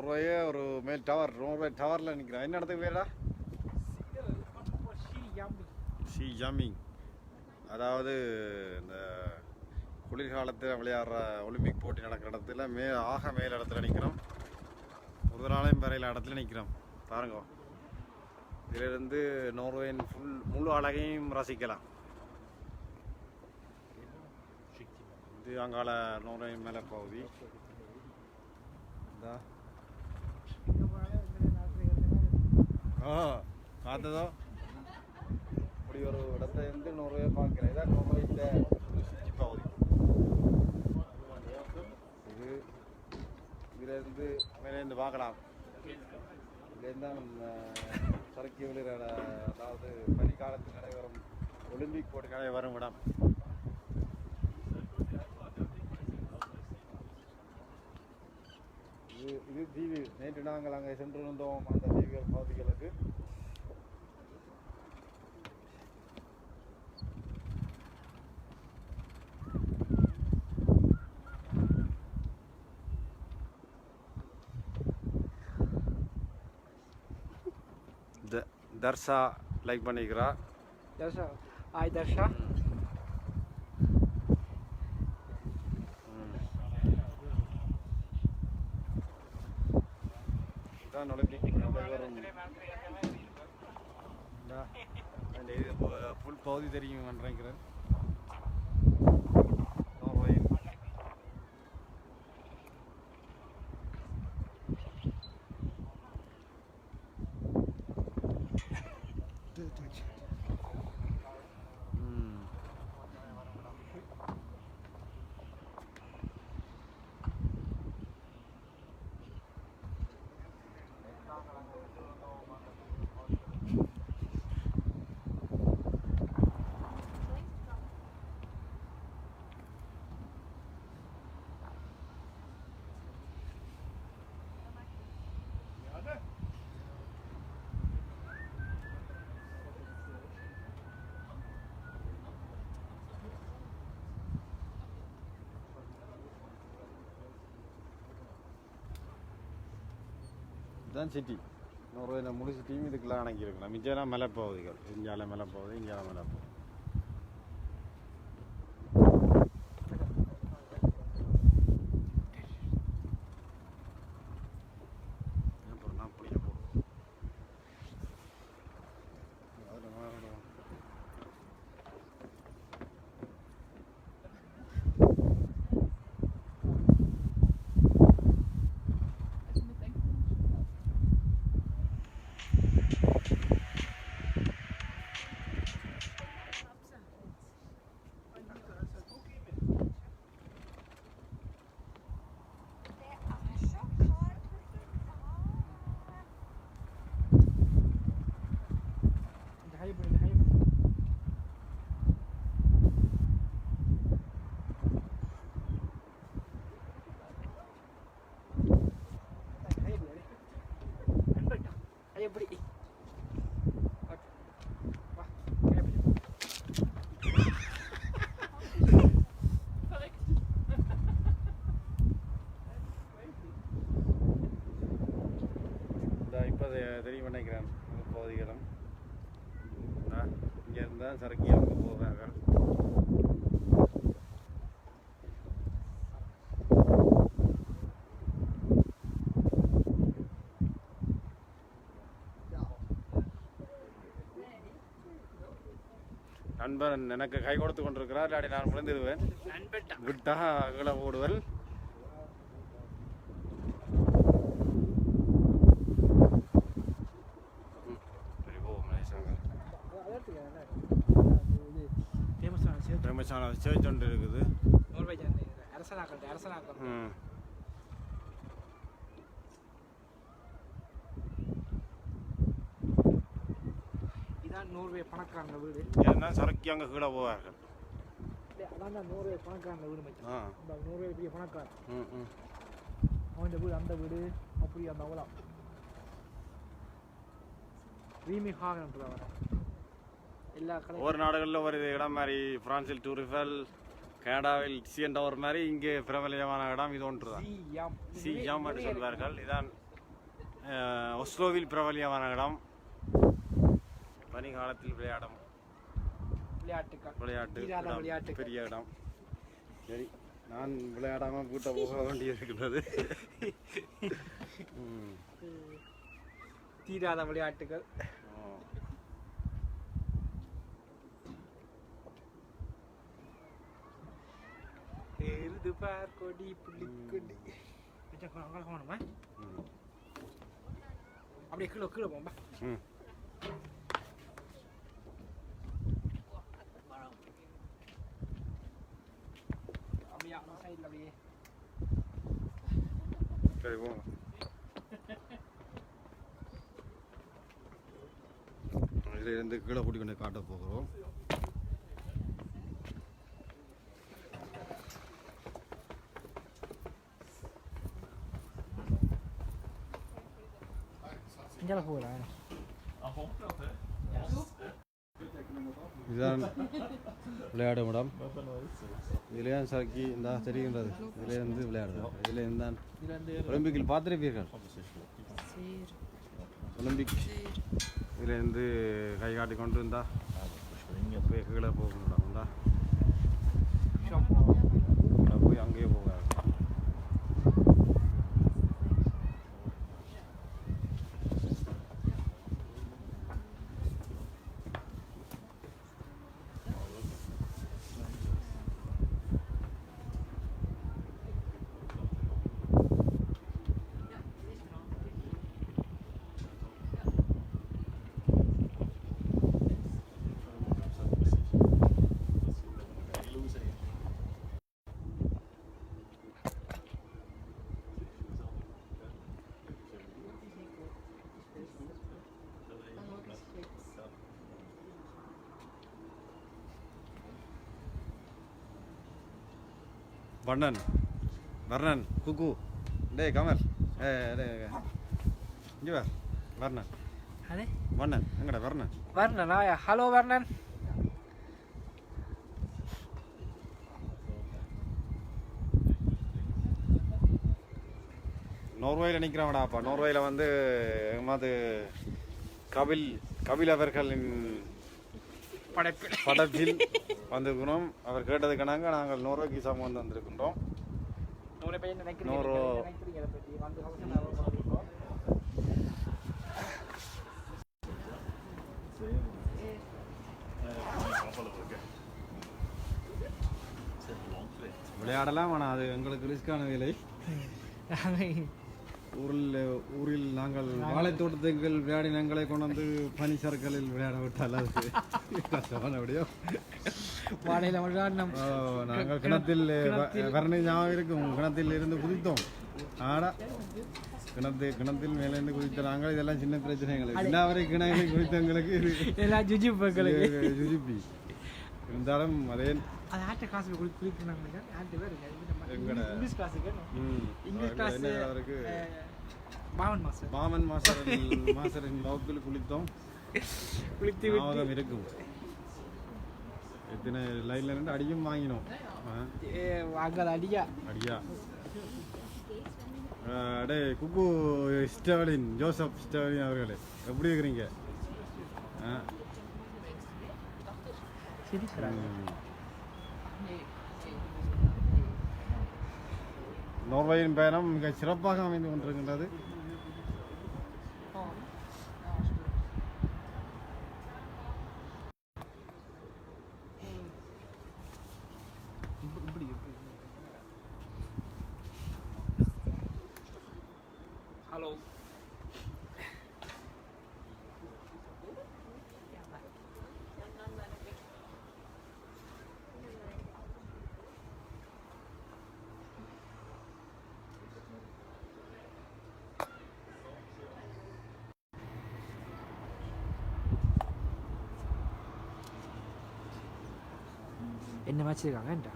Norway ஒரு மேல் tower, Norway டவரில் நிற்கிறேன். என்ன இடத்துக்கு பேரா? She jamming. அதாவது இந்த குளிர்காலத்தில் விளையாடுற ஒலிம்பிக் போட்டி நடக்கிற இடத்துல ஆக மேல் இடத்துல நிற்கிறோம். ஒரு நாளையும் வரையில் இடத்துல நிற்கிறோம். பாருங்க, இதிலிருந்து நோர்வேயின் முழு அழகையும் ரசிக்கலாம். இது அங்கால நோர்வேயின் மேலே பகுதி. பார்த்ததோ இப்படி ஒரு இடத்துல இருந்து நோர்வே பார்க்கிறேன். இதான் நோர்வேயின் சுற்றி பகுதி. இது இதிலிருந்து மேலேருந்து பார்க்கலாம். இதுலேருந்து சறுக்கி விழுகிற, அதாவது பனிக்காலத்தில் நடைபெறும் ஒலிம்பிக் போட்டி நடைபெறும் இடம். இது தீவு. நேற்று நாங்கள் அங்கே சென்றிருந்தோம் அந்த தீவுகள் பகுதிகளுக்கு. தர்ஷா லைக் பண்ணிக்கிறா. தர்ஷா, ஹாய் தர்ஷா. இதான் ஒலிம்பிக் நடைபெறும். ஃபுல் பகுதி தெரியும் நினைக்கிறேன். இதுதான் சிட்டி. நோர்வேயில் முழு சிட்டியும் இதுக்கெல்லாம் அடங்கியிருக்கலாம். மிச்சம் மலைப்பகுதிகள். இந்தியாவில் மலைப்பகுதி, இந்தியாவில் மலைப்பகுதி. இப்போ தெரியும் நினைக்கிறேன். பகுதிகளும் இங்கே இருந்தால் சறுக்கி அவங்க போவார்கள். நண்பன் எனக்கு கை கொடுத்து கொண்டிருக்கிறார். இல்லாட்டி நான் விழுந்துடுவேன். விட்டா கீழே ஓடுவேன். ஃபேமஸான சர்ச் ஒன்று இருக்குது. இதான் நோர்வே பணக்காரங்க வீடு. ஏன்னா சரக்கு அங்கே கீழே போவார்கள். அதான் நோர்வே பணக்காரங்க வீடு மச்சான். நோர்வே பெரிய பணக்காரன். அவன் வீடு, அந்த வீடு அப்படி அந்த அவ்வளோ எல்லா ஒவ்வொரு நாடுகளில் ஒரு இடம் மாதிரி. பிரான்சில் டூரிஃபல், கனடாவில் சிஎன் டவர் மாதிரி இங்கே பிரபலியமான இடம் இது ஒன்று தான். சியாம் என்று சொல்வார்கள். இதான் ஒஸ்லோவில் பிரபலியமான இடம், பனிகாலத்தில் விளையாடும் விளையாட்டு பெரிய இடம். சரி, நான் விளையாடாமல் கூட்ட போக வேண்டியிருக்கிறது. தீராத விளையாட்டுகள். எருது பார் கொடி புள்ளிக்கொடி. அப்படியே கீழே கீழே போம்பா. அப்படியே சைடில் அப்படியே சரி போங்க. இதிலிருந்து கீழே கூட்டி கொண்டு காட்ட போகிறோம். இங்கே போகலாம். இதுதான் விளையாடும் இடம். இதுலேயே சறுக்கி இந்த தெரிகின்றது. இதிலேருந்து விளையாடுறோம். இதில் தான் ஒலிம்பிக்கில் பார்த்துருப்பீர்கள். ஒலிம்பிக் இதுலேருந்து கை காட்டி கொண்டு இருந்தா போய் கீழே போகணும். இருந்தா போய் அங்கேயே போகாது. வர்ணன் குக்கு டேய் கமல் இங்கே வா வர்ணன் அதே வர்ணன் எங்கடா வர்ணனா? ஹலோ வர்ணன். நோர்வேயில் நிற்கிறவடாப்பா. நோர்வேயில் வந்து எமாது கபில் அவர்களின் படைப்பில் வந்திருக்கிறோம். அவர் கேட்டதுக்காக நாங்கள் நோர்வேக்கு சமம் வந்திருக்கின்றோம். விளையாடலாம், ஆனால் அது எங்களுக்கு ரிஸ்கான வேலை. ஊரில் நாங்கள் வாழைத்தோட்டத்துக்கு விளையாடினங்களை கொண்டு வந்து பனி சறுக்கலில் விளையாட விட்டால் அது கஷ்டமான விடியும். நாங்கள் கிணத்தில் வரணை ஞாபகம் இருக்கும். கிணத்தில் இருந்து குதித்தோம். ஆடா கிணத்தில் மேலேருந்து குதித்த நாங்கள் இதெல்லாம் சின்ன பிரச்சனைகள். எல்லாவரை கிணங்களை குதித்தவங்களுக்கு ஜுஜிப்பி இருந்தாலும் அதே பாமன் மாஸ்டரின் வகுப்பில் குளித்தோம். இருக்கும். எத்தனை லைன்ல இருந்து அடியும் வாங்கினோம். அடியா அடே குக்கு ஸ்டாலின் ஜோசப் ஸ்டாலின் அவர்களே எப்படி இருக்கிறீங்க? நோர்வேயின் பயணம் மிக சிறப்பாக அமைந்து கொண்டிருக்கின்றது. ஹலோ என்ன வச்சிருக்காங்கன்றா